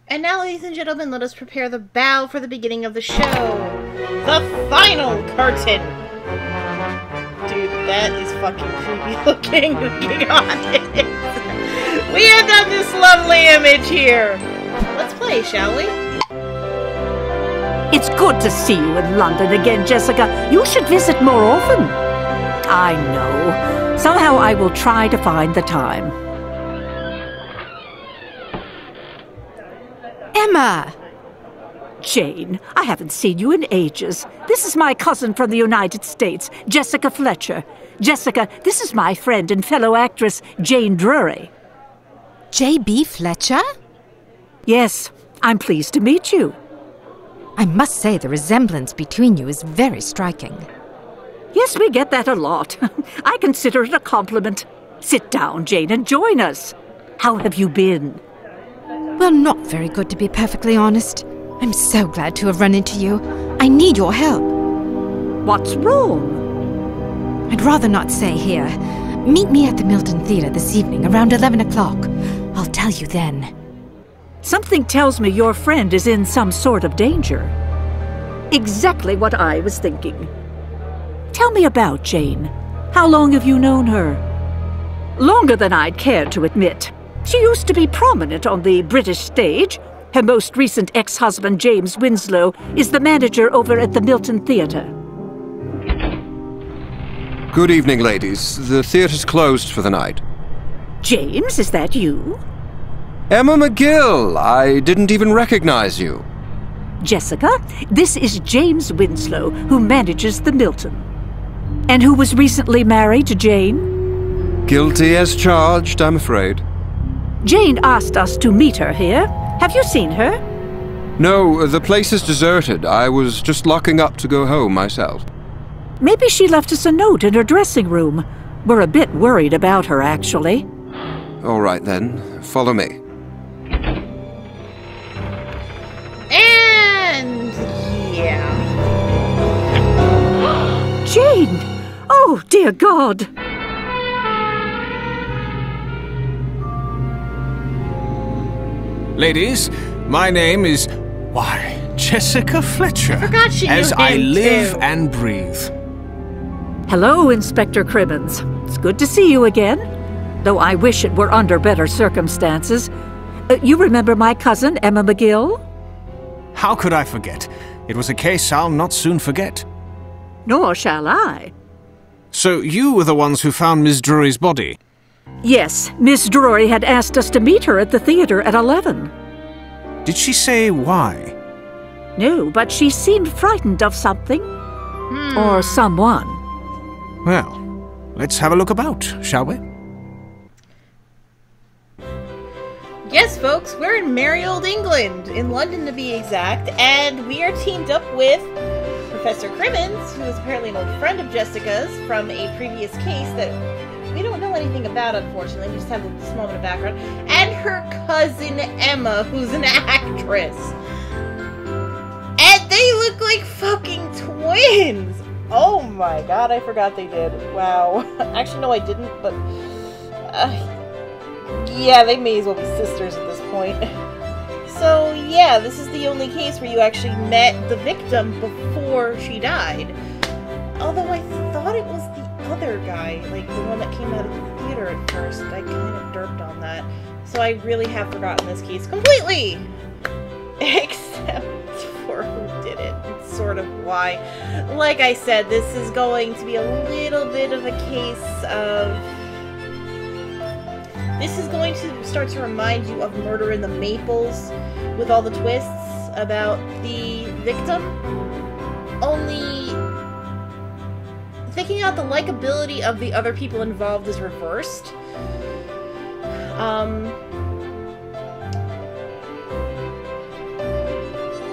And now, ladies and gentlemen, let us prepare the bow for the beginning of the show. The final curtain! Dude, that is fucking creepy looking. Looking on it. We have done this lovely image here. Let's play, shall we? It's good to see you in London again, Jessica. You should visit more often. I know. Somehow I will try to find the time. Emma! Jane, I haven't seen you in ages. This is my cousin from the United States, Jessica Fletcher. Jessica, this is my friend and fellow actress, Jane Drury. J.B. Fletcher? Yes, I'm pleased to meet you. I must say the resemblance between you is very striking. Yes, we get that a lot. I consider it a compliment. Sit down, Jane, and join us. How have you been? Well, not very good, to be perfectly honest. I'm so glad to have run into you. I need your help. What's wrong? I'd rather not say here. Meet me at the Milton Theatre this evening around 11 o'clock. I'll tell you then. Something tells me your friend is in some sort of danger. Exactly what I was thinking. Tell me about Jane. How long have you known her? Longer than I'd care to admit. She used to be prominent on the British stage. Her most recent ex-husband, James Winslow, is the manager over at the Milton Theatre. Good evening, ladies. The theatre's closed for the night. James, is that you? Emma McGill! I didn't even recognize you. Jessica, this is James Winslow, who manages the Milton. And who was recently married to Jane? Guilty as charged, I'm afraid. Jane asked us to meet her here. Have you seen her? No, the place is deserted. I was just locking up to go home myself. Maybe she left us a note in her dressing room. We're a bit worried about her, actually. All right, then. Follow me. And yeah. Jane! Oh, dear God! Ladies, my name is... why, Jessica Fletcher. I forgot she knew as I him, live too. and breathe. Hello, Inspector Crimmins. It's good to see you again, though I wish it were under better circumstances. You remember my cousin, Emma McGill? How could I forget? It was a case I'll not soon forget. Nor shall I. So you were the ones who found Miss Drury's body? Yes, Miss Drury had asked us to meet her at the theatre at 11. Did she say why? No, but she seemed frightened of something. Or someone. Well, let's have a look about, shall we? Yes, folks, we're in merry old England, in London to be exact, and we are teamed up with Professor Crimmins, who is apparently an old friend of Jessica's from a previous case that we don't know anything about, unfortunately. We just have a small bit of background. And her cousin Emma, who's an actress. And they look like fucking twins! Oh my god, I forgot they did. Wow. Actually, no, I didn't, but... yeah, they may as well be sisters at this point. So, yeah, this is the only case where you actually met the victim before she died. Although I thought it was the other guy, like the one that came out of the theater at first. I kind of derped on that. So I really have forgotten this case completely! Except for who did it. It's sort of why. Like I said, this is going to be a little bit of a case of... This is going to start to remind you of Murder in the Maples, with all the twists about the victim. Only... thinking out the likability of the other people involved is reversed.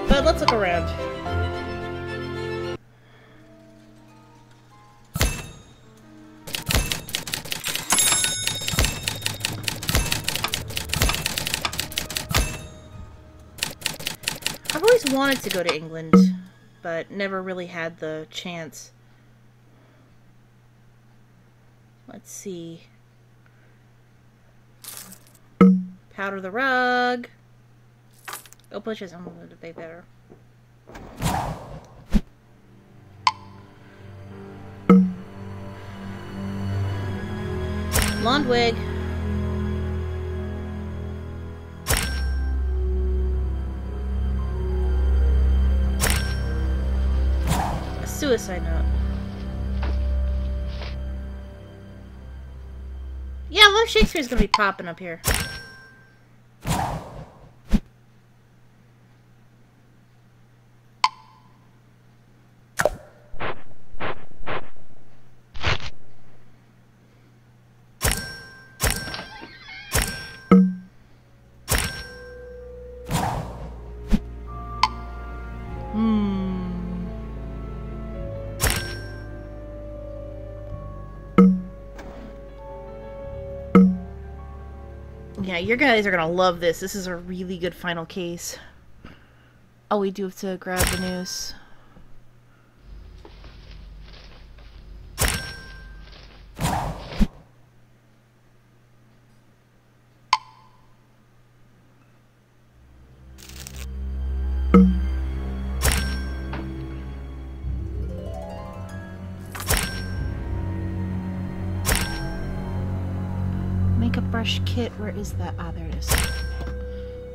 But let's look around. I've always wanted to go to England, but never really had the chance. Let's see. Powder the rug. Go bushes. I'm going to be better. Blonde wig. A suicide note. Yeah, look, Shakespeare's gonna be popping up here. Yeah, you guys are gonna love this. This is a really good final case. Oh, we do have to grab the noose. Makeup brush kit, where is that? Ah, there it is.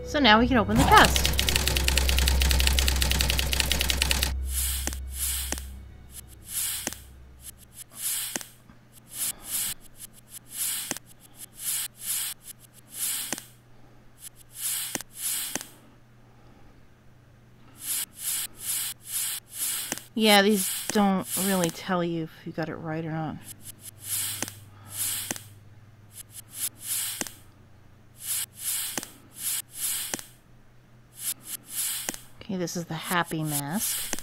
So now we can open the chest. Yeah, these don't really tell you if you got it right or not. Okay, this is the happy mask.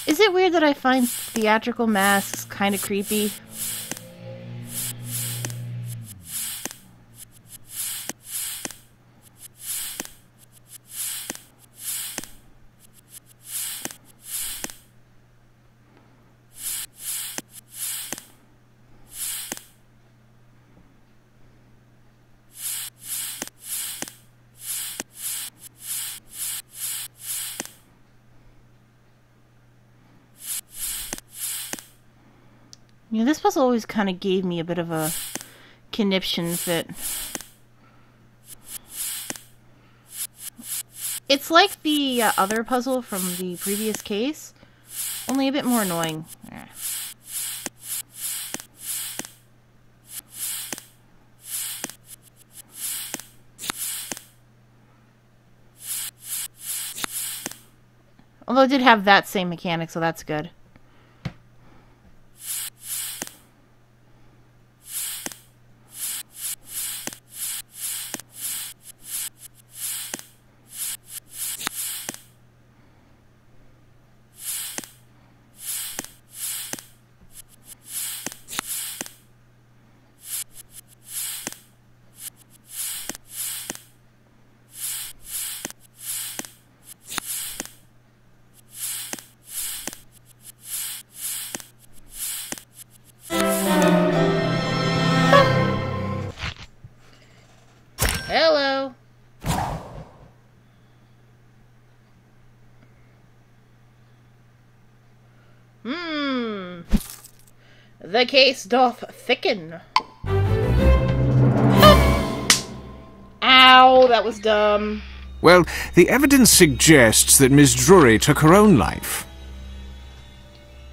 Is it weird that I find theatrical masks kind of creepy? Yeah, this puzzle always kind of gave me a bit of a conniption fit. It's like the other puzzle from the previous case, only a bit more annoying. Although it did have that same mechanic, so that's good. Hello. The case doth thicken. Ow, that was dumb. Well, the evidence suggests that Miss Drury took her own life.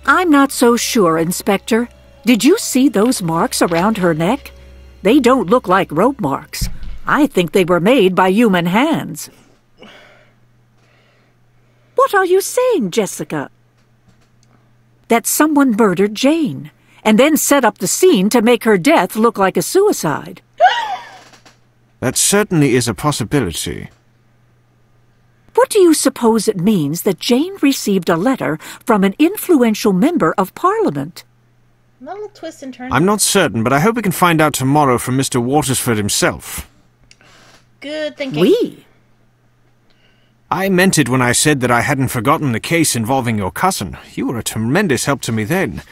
I'm not so sure, Inspector. Did you see those marks around her neck? They don't look like rope marks. I think they were made by human hands. What are you saying, Jessica? That someone murdered Jane, and then set up the scene to make her death look like a suicide. That certainly is a possibility. What do you suppose it means that Jane received a letter from an influential member of Parliament? Not a little twist and turn. I'm not certain, but I hope we can find out tomorrow from Mr. Watersford himself. Good thinking. We? I meant it when I said that I hadn't forgotten the case involving your cousin. You were a tremendous help to me then,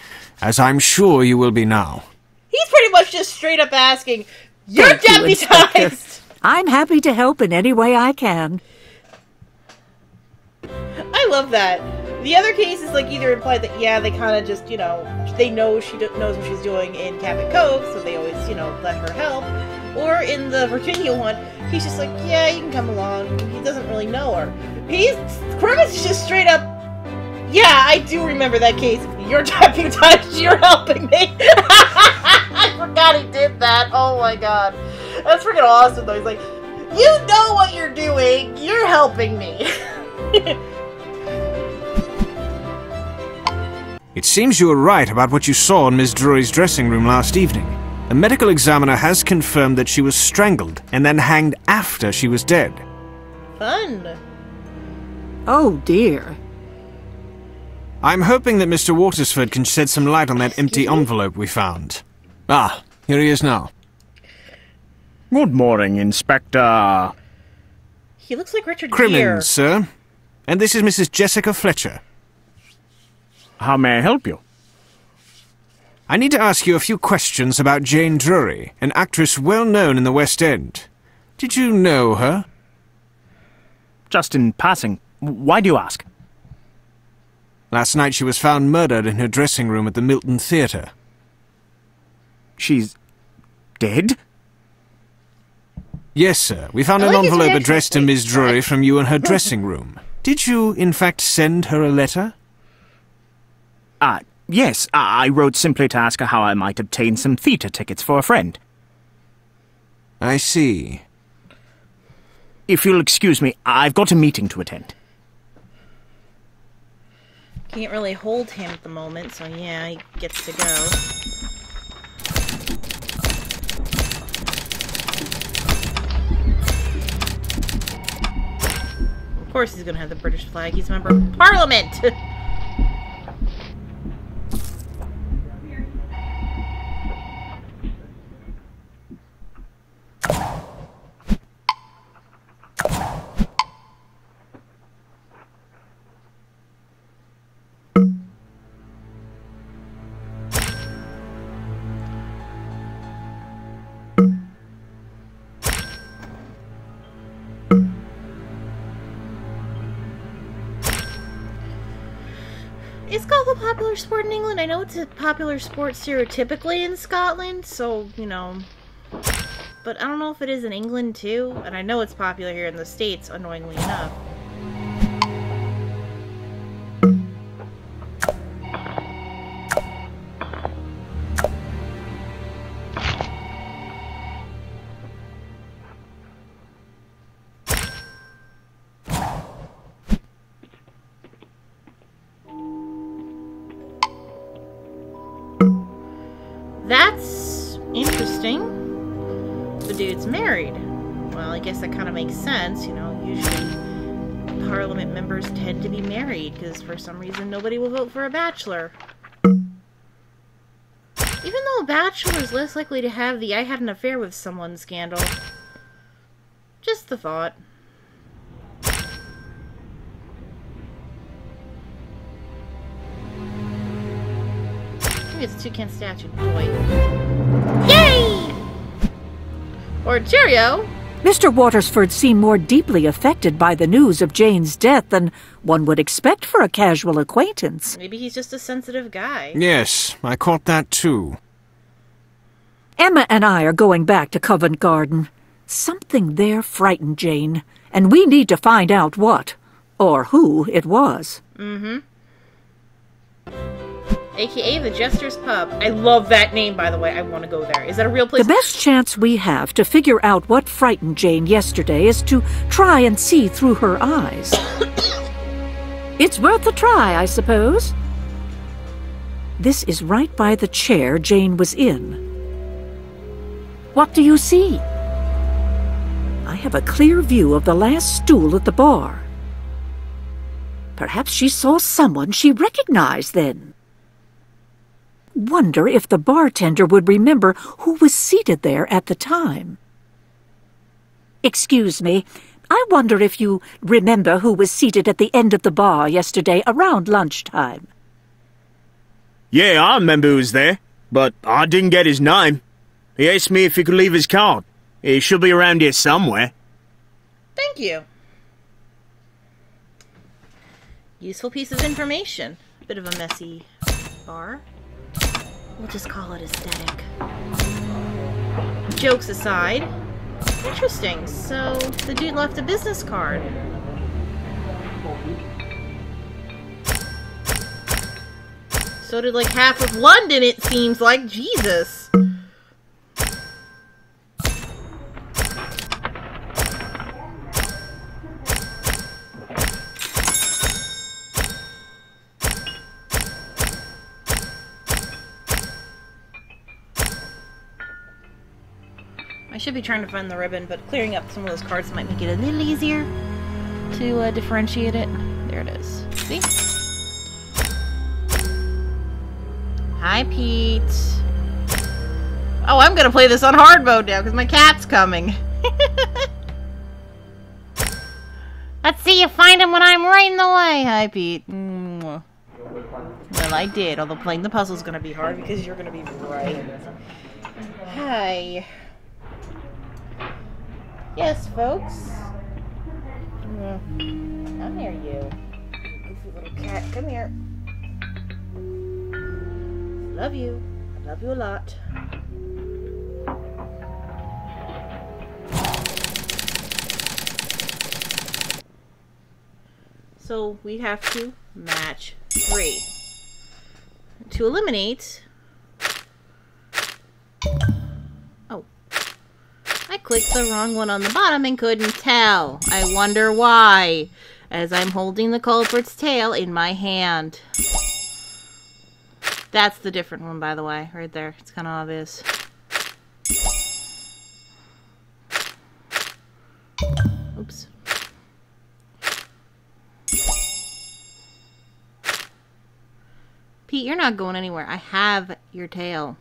as I'm sure you will be now. He's pretty much just straight up asking, You're Thank you, Inspector. deputized! I'm happy to help in any way I can. I love that. The other case is like either implied that, yeah, they kind of just, they know she knows what she's doing in Cabot Cove, so they always, let her help. Or in the Virginia one, he's just like, yeah, you can come along. He doesn't really know her. Crimmins is just straight up, yeah, I do remember that case. You're deputized, you're helping me. I forgot he did that. Oh my god. That's freaking awesome though. He's like, you know what you're doing. You're helping me. It seems you were right about what you saw in Miss Drury's dressing room last evening. A medical examiner has confirmed that she was strangled and then hanged after she was dead. Fun. Oh, dear. I'm hoping that Mr. Watersford can shed some light on that empty envelope we found. Ah, here he is now. Good morning, Inspector. He looks like Richard Gere. Crimmins, sir. And this is Mrs. Jessica Fletcher. How may I help you? I need to ask you a few questions about Jane Drury, an actress well known in the West End. Did you know her? Just in passing. Why do you ask? Last night she was found murdered in her dressing room at the Milton Theatre. She's dead? Yes, sir. We found I an like his envelope reaction. addressed to Wait, Miss Drury what? from you in her dressing room. Did you, in fact, send her a letter? Yes. I wrote simply to ask her how I might obtain some theatre tickets for a friend. I see. If you'll excuse me, I've got a meeting to attend. Can't really hold him at the moment, so yeah, he gets to go. Of course he's gonna have the British flag. He's a member of Parliament! Is golf a popular sport in England? I know it's a popular sport stereotypically in Scotland, so, but I don't know if it is in England too, and I know it's popular here in the States, annoyingly enough. That's interesting. The dude's married. Well, I guess that kind of makes sense, usually Parliament members tend to be married, because for some reason nobody will vote for a bachelor. Even though a bachelor is less likely to have the I had an affair with someone scandal. Just the thought. I think it's a toucan statue. Boy. Yay! Or cheerio! Mr. Watersford seemed more deeply affected by the news of Jane's death than one would expect for a casual acquaintance. Maybe he's just a sensitive guy. Yes, I caught that too. Emma and I are going back to Covent Garden. Something there frightened Jane, and we need to find out what, or who it was. Mm-hmm. AKA the Jester's Pub. I love that name, by the way. I want to go there. Is that a real place? The best chance we have to figure out what frightened Jane yesterday is to try and see through her eyes. It's worth a try, I suppose. This is right by the chair Jane was in. What do you see? I have a clear view of the last stool at the bar. Perhaps she saw someone she recognized then. Wonder if the bartender would remember who was seated there at the time. Excuse me, I wonder if you remember who was seated at the end of the bar yesterday around lunchtime. Yeah, I remember who was there, but I didn't get his name. He asked me if he could leave his card. He should be around here somewhere. Thank you. Useful piece of information. Bit of a messy bar. We'll just call it aesthetic. Jokes aside, interesting. So, the dude left a business card. So did like half of London, it seems like. Jesus. I should be trying to find the ribbon, but clearing up some of those cards might make it a little easier to differentiate it. There it is. See? Hi, Pete. Oh, I'm gonna play this on hard mode now because my cat's coming. Let's see you find him when I'm right in the way. Hi, Pete. Mwah. Well, I did, although playing the puzzle is gonna be hard because you're gonna be right. Hi. Yes, folks. Come here, you. Goofy little cat. Come here. Love you. I love you a lot. So we have to match 3. To eliminate... Oh. I clicked the wrong one on the bottom and couldn't tell. I wonder why. As I'm holding the culprit's tail in my hand. That's the different one, by the way. Right there. It's kind of obvious. Oops. Pete, you're not going anywhere. I have your tail.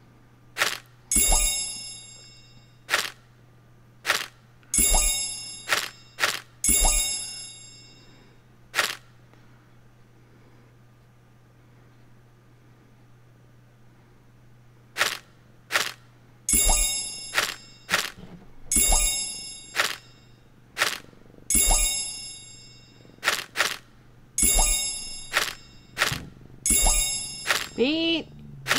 Pete,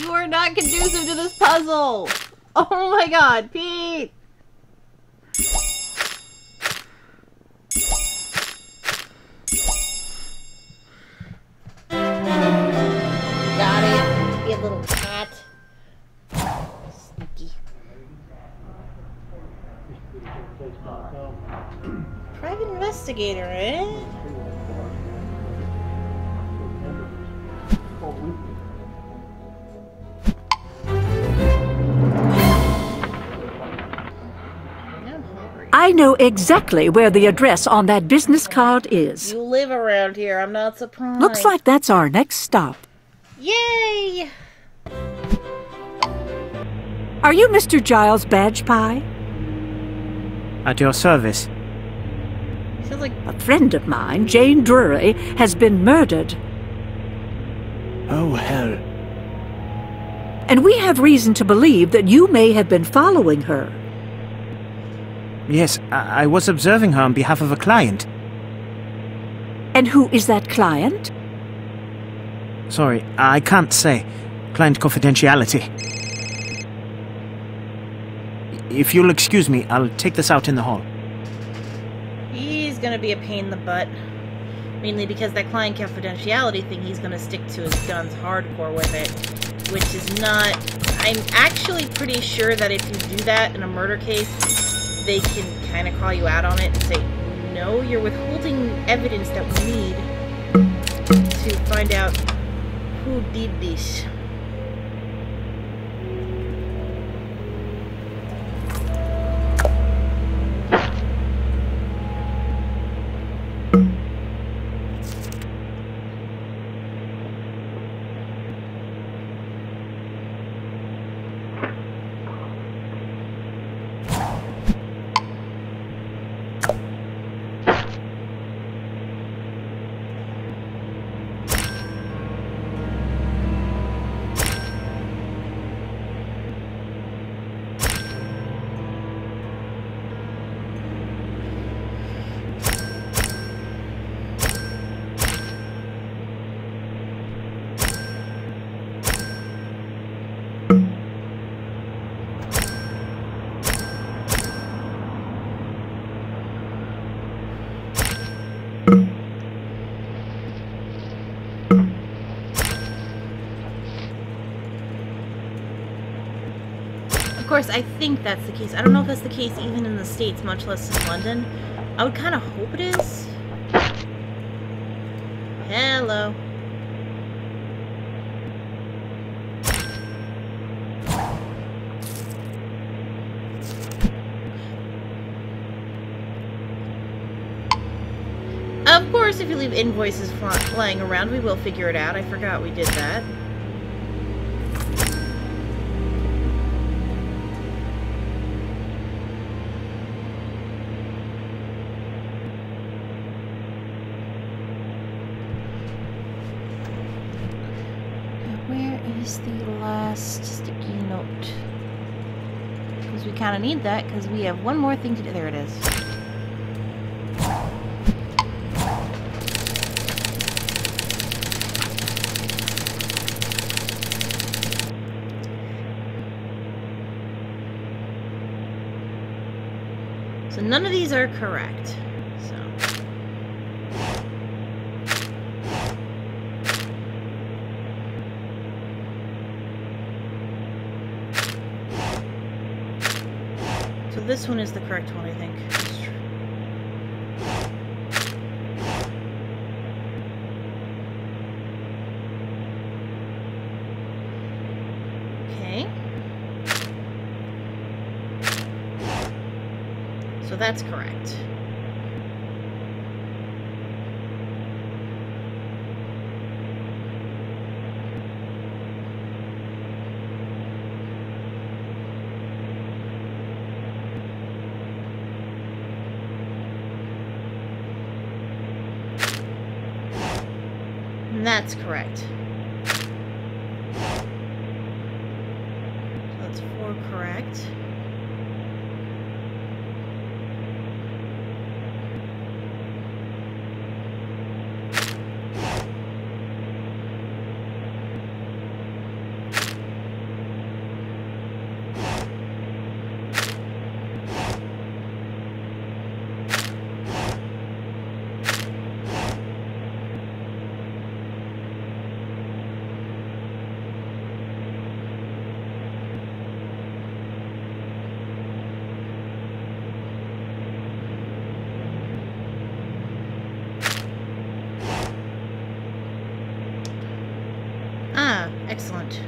you are not conducive to this puzzle. Oh my god, Pete. Got it. Be a little cat. Sneaky. Private investigator, eh? I know exactly where the address on that business card is. You live around here, I'm not surprised. Looks like that's our next stop. Yay! Are you Mr. Giles Badge Pie? At your service. Sounds like... A friend of mine, Jane Drury, has been murdered. Oh, hell. And we have reason to believe that you may have been following her. Yes, I was observing her on behalf of a client. And who is that client? Sorry, I can't say. Client confidentiality. If you'll excuse me, I'll take this out in the hall. He's gonna be a pain in the butt. Mainly because that client confidentiality thing, he's gonna stick to his guns hardcore with it. Which is not... I'm actually pretty sure that if you do that in a murder case, they can kind of call you out on it and say, no, you're withholding evidence that we need to find out who did this. course, I think that's the case. I don't know if that's the case even in the States, much less in London. I would kind of hope it is. Hello. Of course, if you leave invoices flying around, we will figure it out. I forgot we did that. Where is the last sticky note? Because we kind of need that, because we have one more thing to do. There it is. So none of these are correct. So. So this one is the correct one, I think. Okay. So that's correct. And that's correct. So that's 4 correct. Ah, excellent.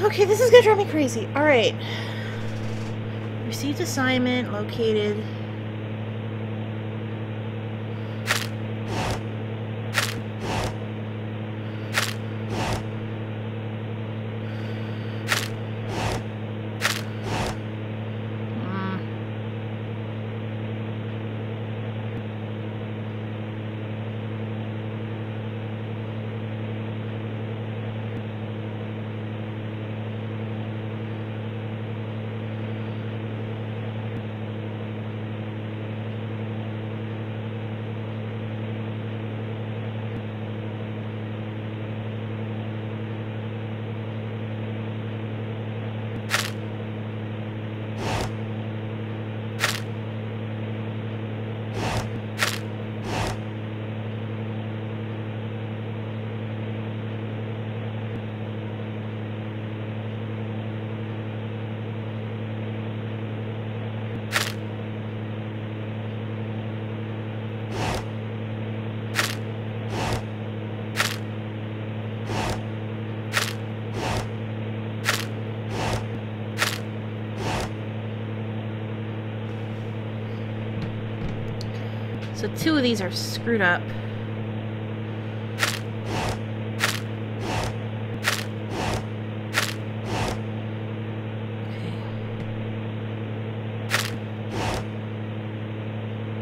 Okay, this is gonna drive me crazy. Alright. Received assignment, located. So 2 of these are screwed up.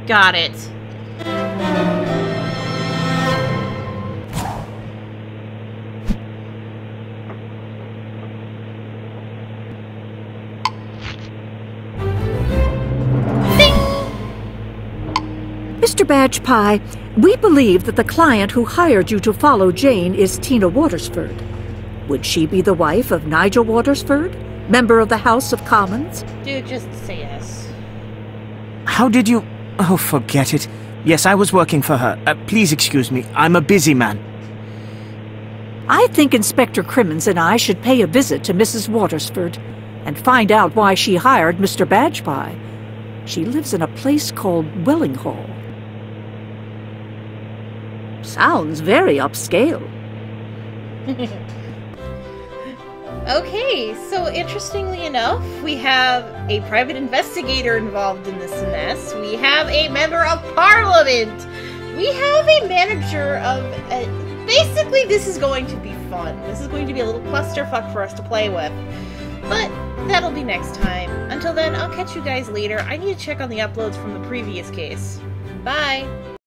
Got it. Mr. Badge Pie, we believe that the client who hired you to follow Jane is Tina Watersford. Would she be the wife of Nigel Watersford, member of the House of Commons? Dude, just say yes. How did you... Oh, forget it. Yes, I was working for her. Please excuse me. I'm a busy man. I think Inspector Crimmins and I should pay a visit to Mrs. Watersford and find out why she hired Mr. Badge Pie. She lives in a place called Wellinghall. Sounds very upscale. Okay, so interestingly enough, we have a private investigator involved in this mess. We have a member of parliament. We have a manager of... basically, this is going to be fun. This is going to be a little clusterfuck for us to play with. But that'll be next time. Until then, I'll catch you guys later. I need to check on the uploads from the previous case. Bye!